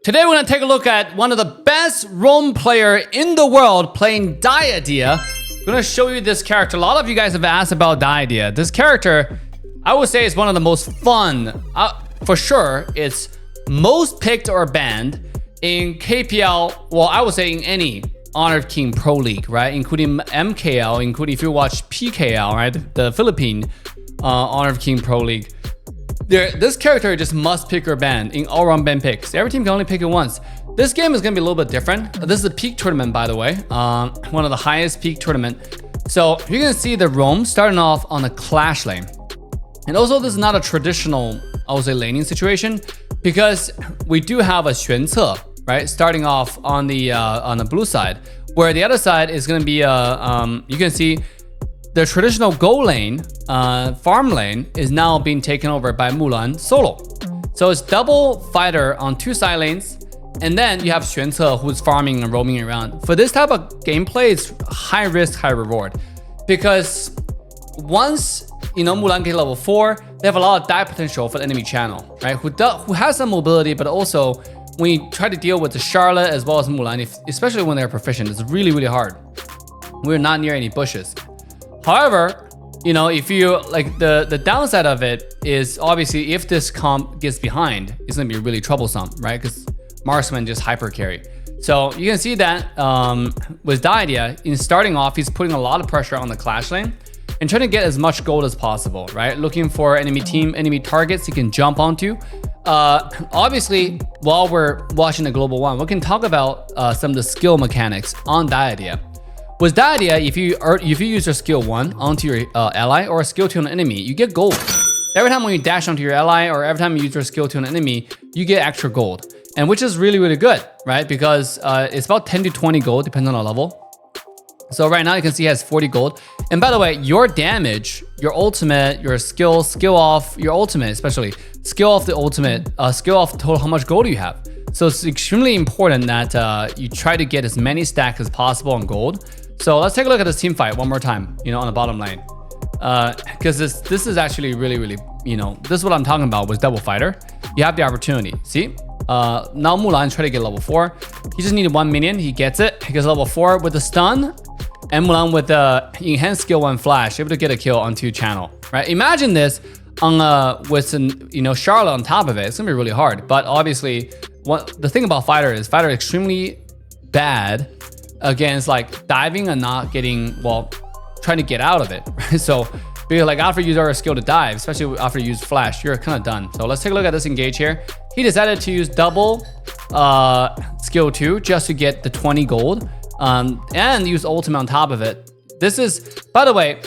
Today we're going to take a look at one of the best roam player in the world playing Dyadia. I'm going to show you this character. A lot of you guys have asked about Dyadia. This character, I would say, is one of the most fun. For sure, it's most picked or banned in KPL. Well, I would say in any Honored King Pro League, right? Including MKL, including if you watch PKL, right? The Philippine Honored King Pro League. This character just must pick or ban in all-round ban picks. Every team can only pick it once. This game is going to be a little bit different. This is a peak tournament, by the way. One of the highest peak tournament. So you're going to see the roam starting off on a clash lane. And also, this is not a traditional, I would say, laning situation, because we do have a 玄策, right? Starting off on the blue side, where the other side is going to be you can see the traditional gold lane, farm lane, is now being taken over by Mulan solo. So it's double fighter on two side lanes, and then you have 玄策 who's farming and roaming around. For this type of gameplay, it's high risk, high reward, because once Mulan get level 4, they have a lot of die potential for the enemy channel, right? Who has some mobility, but also when you try to deal with the Charlotte as well as Mulan, especially when they're proficient, it's really, really hard. We're not near any bushes. However, if you like the downside of it is obviously if this comp gets behind, it's gonna be really troublesome, right? Because marksman just hyper carry. So you can see that with Dyadia, in starting off, he's putting a lot of pressure on the clash lane and trying to get as much gold as possible, right? Looking for enemy targets he can jump onto. Obviously, while we're watching the Global 1, we can talk about some of the skill mechanics on Dyadia. With Dyadia, if you use your skill 1 onto your ally or a skill 2 on an enemy, you get gold. Every time when you dash onto your ally or every time you use your skill 2 on an enemy, you get extra gold. And which is really, really good, right? Because it's about 10 to 20 gold, depending on the level. So right now you can see he has 40 gold. And by the way, your damage, your ultimate, your skill off, your ultimate especially, skill off the ultimate, skill off total how much gold you have. So it's extremely important that you try to get as many stacks as possible on gold. So let's take a look at this team fight one more time, on the bottom lane. Because this is actually really, really, this is what I'm talking about with double fighter. You have the opportunity. See? Now Mulan try to get level 4. He just needed 1 minion. He gets it. He gets level 4 with the stun. And Mulan with the enhanced skill 1 flash, able to get a kill on 2 channel. Right? Imagine this on with Charlotte on top of it. It's gonna be really hard. But obviously, the thing about fighter is extremely bad against like diving and not getting, trying to get out of it, right? So because like after you use our skill to dive, especially after you use flash, you're kind of done. So let's take a look at this engage here. He decided to use double skill 2 just to get the 20 gold and use ultimate on top of it. This is, by the way,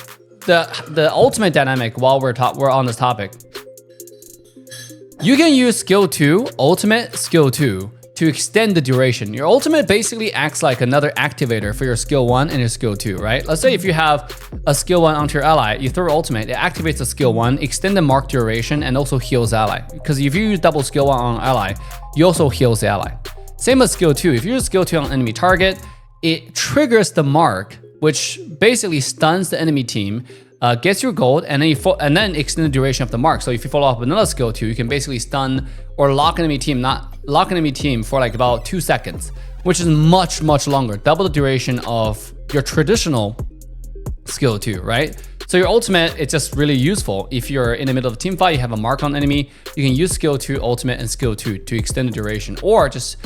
the ultimate dynamic while we're on this topic. You can use skill 2, ultimate skill 2, to extend the duration. Your ultimate basically acts like another activator for your skill 1 and your skill 2, right? Let's say if you have a skill 1 onto your ally, you throw ultimate, it activates the skill 1, extend the mark duration, and also heals ally. Because if you use double skill 1 on ally, you also heals the ally. Same as skill 2. If you use skill 2 on enemy target, it triggers the mark, which basically stuns the enemy team, gets your gold, and then extend the duration of the mark. So if you follow up with another skill 2, you can basically stun or lock enemy team for like about 2 seconds, which is much, much longer. Double the duration of your traditional skill 2, right? So your ultimate, it's just really useful. If you're in the middle of a team fight, you have a mark on enemy, you can use skill 2, ultimate, and skill 2 to extend the duration, or just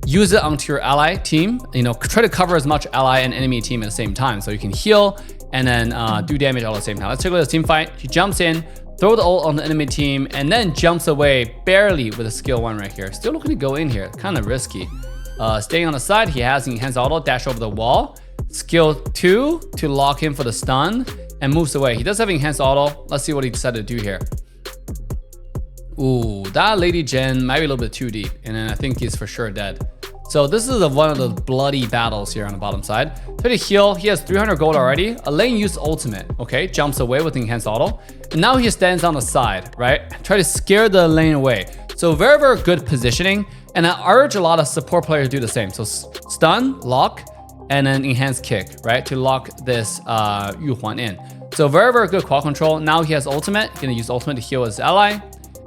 use it onto your ally team, try to cover as much ally and enemy team at the same time. So you can heal and then do damage all at the same time. Let's take a look at the team fight. He jumps in, throw the ult on the enemy team, and then jumps away barely with a skill 1 right here. Still looking to go in here, kind of risky. Staying on the side, he has enhanced auto, dash over the wall. Skill 2 to lock him for the stun, and moves away. He does have enhanced auto. Let's see what he decided to do here. Ooh, that Lady Jen might be a little bit too deep, and then I think he's for sure dead. So this is one of the bloody battles here on the bottom side. Try to heal. He has 300 gold already. A lane used ultimate. Okay, jumps away with enhanced auto. And now he stands on the side, right? Try to scare the lane away. So very, very good positioning. And I urge a lot of support players to do the same. So stun, lock, and then enhanced kick, right? To lock this Yu Huan in. So very, very good quad control. Now he has ultimate. He's gonna use ultimate to heal his ally.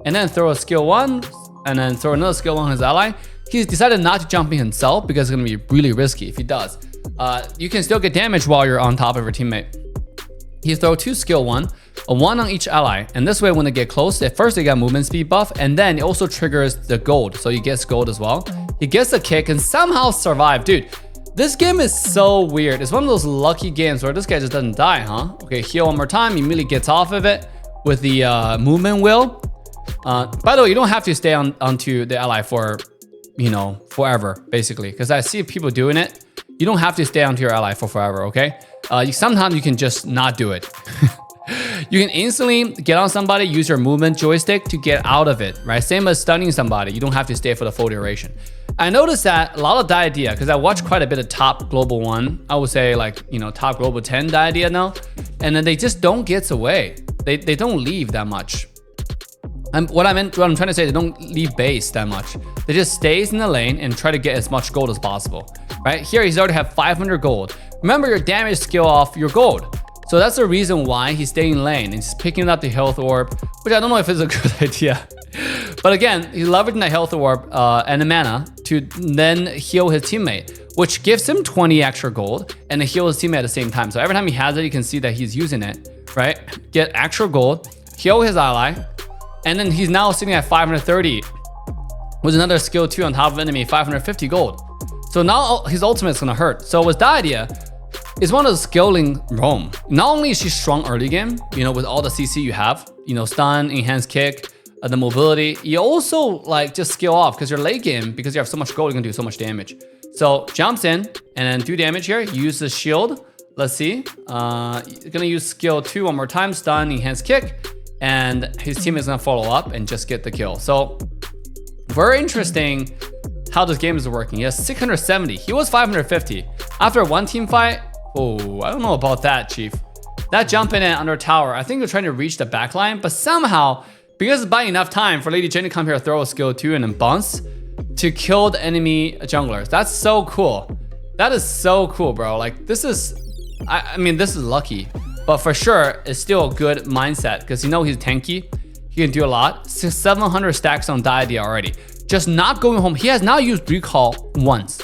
And then throw a skill 1, and then throw another skill on his ally. He's decided not to jump in himself because it's going to be really risky if he does. You can still get damage while you're on top of your teammate. He throw 2 skill 1, a 1 on each ally, and this way when they get close, at first they got movement speed buff, and then it also triggers the gold, so he gets gold as well. He gets a kick and somehow survive. Dude, this game is so weird. It's one of those lucky games where this guy just doesn't die, huh? Okay, heal one more time, he immediately gets off of it with the movement wheel. By the way, you don't have to stay onto the ally for, you know, forever, basically, because I see people doing it. You don't have to stay onto your ally for forever, okay? Sometimes you can just not do it. You can instantly get on somebody, use your movement joystick to get out of it, right? Same as stunning somebody. You don't have to stay for the full duration. I noticed that a lot of Dyadia, because I watch quite a bit of top global 1, I would say like, you know, top global 10 Dyadia now, and then they just don't get away. They don't leave that much. What I'm trying to say, they don't leave base that much. They just stays in the lane and try to get as much gold as possible, right? Here, he's already have 500 gold. Remember your damage skill off your gold. So that's the reason why he's staying in lane and he's picking up the health orb, which I don't know if it's a good idea. But again, he's leveraging the health orb and the mana to then heal his teammate, which gives him 20 extra gold and to heal his teammate at the same time. So every time he has it, you can see that he's using it, right? Get extra gold, heal his ally, and then he's now sitting at 530 with another skill 2 on top of enemy, 550 gold. So now his ultimate is gonna hurt. So with Dyadia, it's one of the scaling roam. Not only is she strong early game, you know, with all the CC you have, you know, stun, enhanced kick, the mobility, you also like just scale off because you're late game, because you have so much gold, you can do so much damage. So jumps in and then do damage here, use the shield. Let's see, gonna use skill 2 one more time, stun, enhanced kick, and his team is gonna follow up and just get the kill. So very interesting how this game is working. He has 670, he was 550. After one team fight, oh, I don't know about that, Chief. That jump in and under tower, I think they're trying to reach the backline, but somehow, because it's buying enough time for Lady Jen to come here, throw a skill 2 and then bounce to kill the enemy junglers. That's so cool. That is so cool, bro. Like this is, I mean, this is lucky, but for sure, it's still a good mindset because you know he's tanky. He can do a lot. 700 stacks on Dyadia already. Just not going home. He has now used recall once.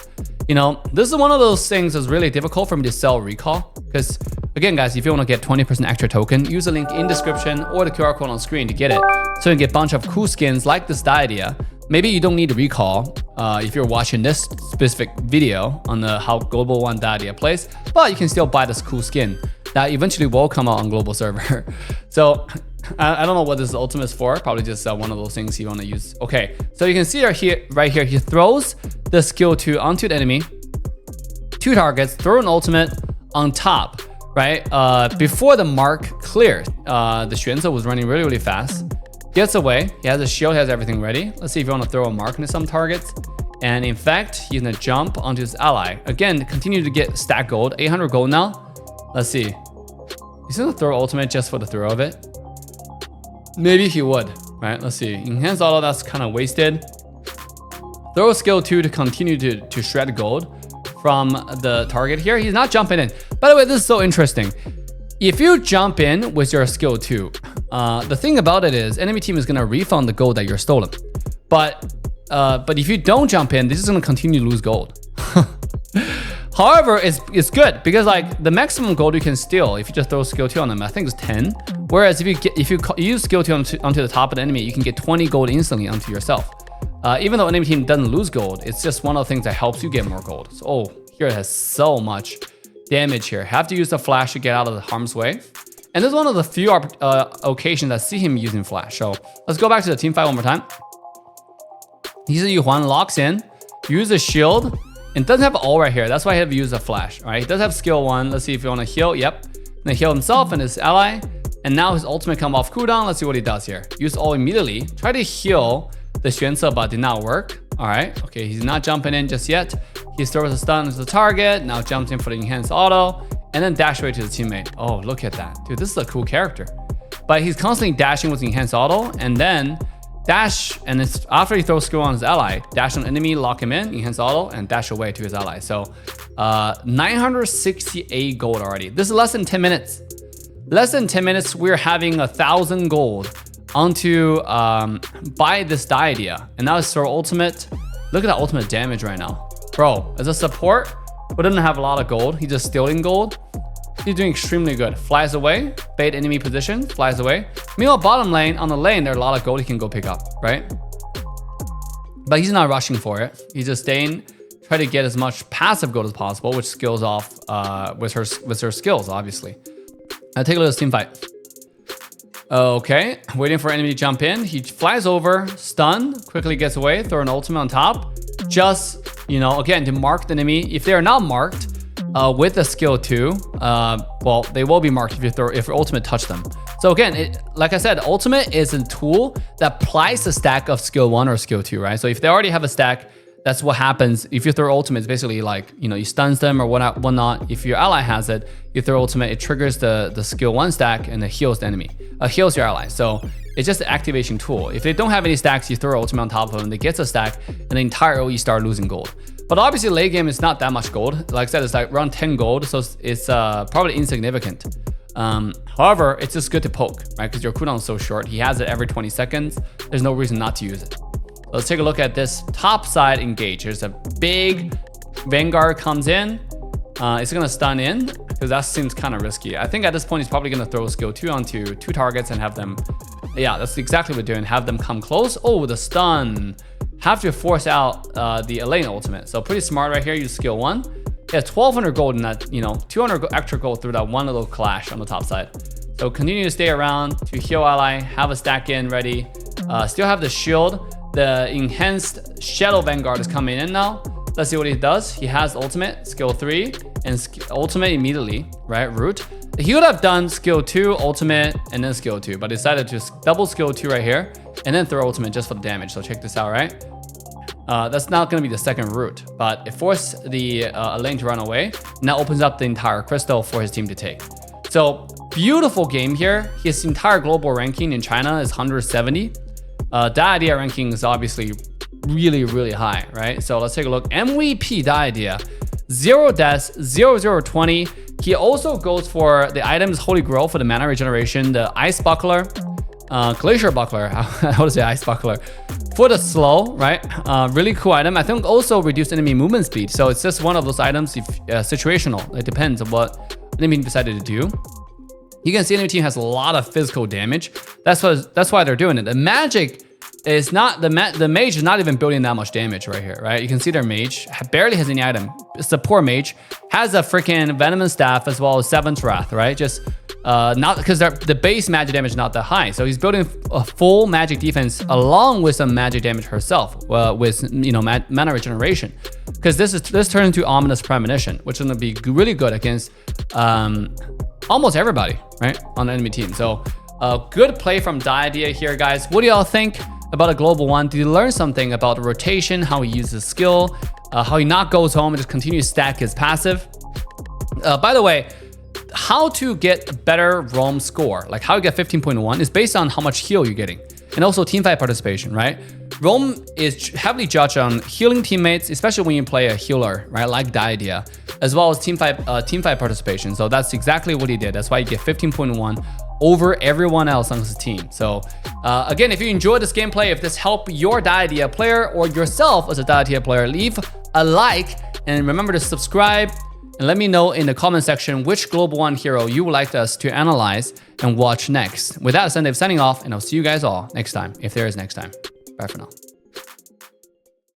You know, this is one of those things that's really difficult for me to sell recall. Because again, guys, if you want to get 20% extra token, use the link in description or the QR code on screen to get it. So you can get a bunch of cool skins like this Dyadia. Maybe you don't need to recall if you're watching this specific video on the how Global 1 Dyadia plays, but you can still buy this cool skin that eventually will come out on global server. So I don't know what this ultimate is for. Probably just one of those things you want to use. Okay, so you can see right here, he throws the skill 2 onto the enemy, 2 targets, throw an ultimate on top, right? Before the mark clears, the Xuanze was running really, really fast. Gets away, he has a shield, he has everything ready. Let's see if you want to throw a mark into some targets. And in fact, he's gonna jump onto his ally. Again, continue to get stack gold, 800 gold now. Let's see. He's gonna throw ultimate just for the throw of it. Maybe he would, right? Let's see. Enhance auto, that's kind of wasted. Throw a skill 2 to continue to shred gold from the target here. He's not jumping in. By the way, this is so interesting. If you jump in with your skill 2, the thing about it is enemy team is gonna refund the gold that you're stolen. But if you don't jump in, this is gonna continue to lose gold. However, it's good because like the maximum gold you can steal if you just throw skill 2 on them, I think it's 10. Whereas if you use skill 2 onto the top of the enemy, you can get 20 gold instantly onto yourself. Even though enemy team doesn't lose gold, it's just one of the things that helps you get more gold. So, oh, here it has so much damage here. Have to use the flash to get out of the harm's way. And this is one of the few occasions I see him using flash. So let's go back to the team fight one more time. He's a Yuhuan, locks in, use a shield. It doesn't have all right here. That's why I have to use a flash. All right, he does have skill 1. Let's see if you want to heal. Yep. Then heal himself and his ally. And now his ultimate come off cooldown. Let's see what he does here. Use all immediately. Try to heal the Xuanze, but did not work. All right. Okay, he's not jumping in just yet. He throws a stun to the target. Now jumps in for the enhanced auto. And then dash away to the teammate. Oh, look at that. Dude, this is a cool character. But he's constantly dashing with the enhanced auto. And then dash, and it's after he throws skill on his ally, dash on enemy, lock him in, enhance auto, and dash away to his ally. So 968 gold already. This is less than 10 minutes. Less than 10 minutes, we're having 1,000 gold onto buy this Dyadia. And now it's throw ultimate, Look at that ultimate damage right now. Bro, as a support who doesn't have a lot of gold, he's just stealing gold. He's doing extremely good. Flies away, bait enemy position, flies away. Meanwhile, bottom lane, on the lane, there's a lot of gold he can go pick up, right? But he's not rushing for it. He's just staying, try to get as much passive gold as possible, which skills off with her skills, obviously. Now take a look at this team fight. Okay, waiting for enemy to jump in. He flies over, stun, quickly gets away, throw an ultimate on top. Just, you know, again, to mark the enemy. If they are not marked with a skill 2, well, they will be marked if your ultimate touch them. So again, like I said, ultimate is a tool that applies the stack of skill 1 or skill 2, right? So if they already have a stack, that's what happens. If you throw ultimate, it's basically like, you know, you stuns them or whatnot. If your ally has it, you throw ultimate, it triggers the skill 1 stack and it heals the enemy, heals your ally. So it's just an activation tool. If they don't have any stacks, you throw ultimate on top of them, they get a stack, and the entire OE start losing gold. But obviously late game is not that much gold. Like I said, it's like around 10 gold, so it's probably insignificant. However, it's just good to poke, right? Because your cooldown is so short. He has it every 20 seconds. There's no reason not to use it. Let's take a look at this top side engage. There's a big Vanguard comes in. It's gonna stun in because that seems kind of risky. I think at this point he's probably gonna throw skill 2 onto 2 targets and have them. Yeah, that's exactly what we're doing. Have them come close. Oh, the stun. Have to force out the Elaine ultimate. So pretty smart right here. Use skill 1. Yeah, 1200 gold in that. You know, 200 extra gold through that one little clash on the top side. So continue to stay around to heal ally. Have a stack in ready. Still have the shield. The enhanced Shadow Vanguard is coming in now. Let's see what he does. He has ultimate, skill 3, and ultimate immediately, right? Root. He would have done skill 2, ultimate, and then skill 2, but decided to double skill 2 right here, and then throw ultimate just for the damage. So check this out, right? That's not going to be the second root, but it forced the lane to run away, and that opens up the entire crystal for his team to take. So beautiful game here. His entire global ranking in China is 170. Dyadia ranking is obviously really, really high, right? So let's take a look. MVP Dyadia, 0 deaths, 0/0/20. He also goes for the items Holy Grail for the mana regeneration, the Ice Buckler, Glacier Buckler, how to say Ice Buckler, for the slow, right? Really cool item. I think also reduced enemy movement speed. So it's just one of those items, if situational. It depends on what enemy decided to do. You can see enemy team has a lot of physical damage. That's why they're doing it. The magic is not, the mage is not even building that much damage right here, right? You can see their mage barely has any item. It's a poor mage, has a freaking venomous staff as well as 7th wrath, right? Just not because the base magic damage is not that high. So he's building a full magic defense along with some magic damage herself, with, you know, mana regeneration. Because this turns into Ominous Premonition, which is gonna be really good against almost everybody, right, on the enemy team. So good play from Dyadia here, guys. What do y'all think about a global one? Did you learn something about the rotation, how he uses skill, how he not goes home and just continues to stack his passive? By the way, how to get a better roam score, like how you get 15.1, is based on how much heal you're getting, and also teamfight participation, right? Roam is heavily judged on healing teammates, especially when you play a healer, right, like Dyadia, as well as teamfight participation. So that's exactly what he did. That's why you get 15.1 over everyone else on his team. So again, if you enjoyed this gameplay, if this helped your Dyadia player or yourself as a Dyadia player, leave a like and remember to subscribe. And let me know in the comment section which Global 1 hero you would like us to analyze and watch next. With that, Sunday signing off, and I'll see you guys all next time, if there is next time. Bye for now.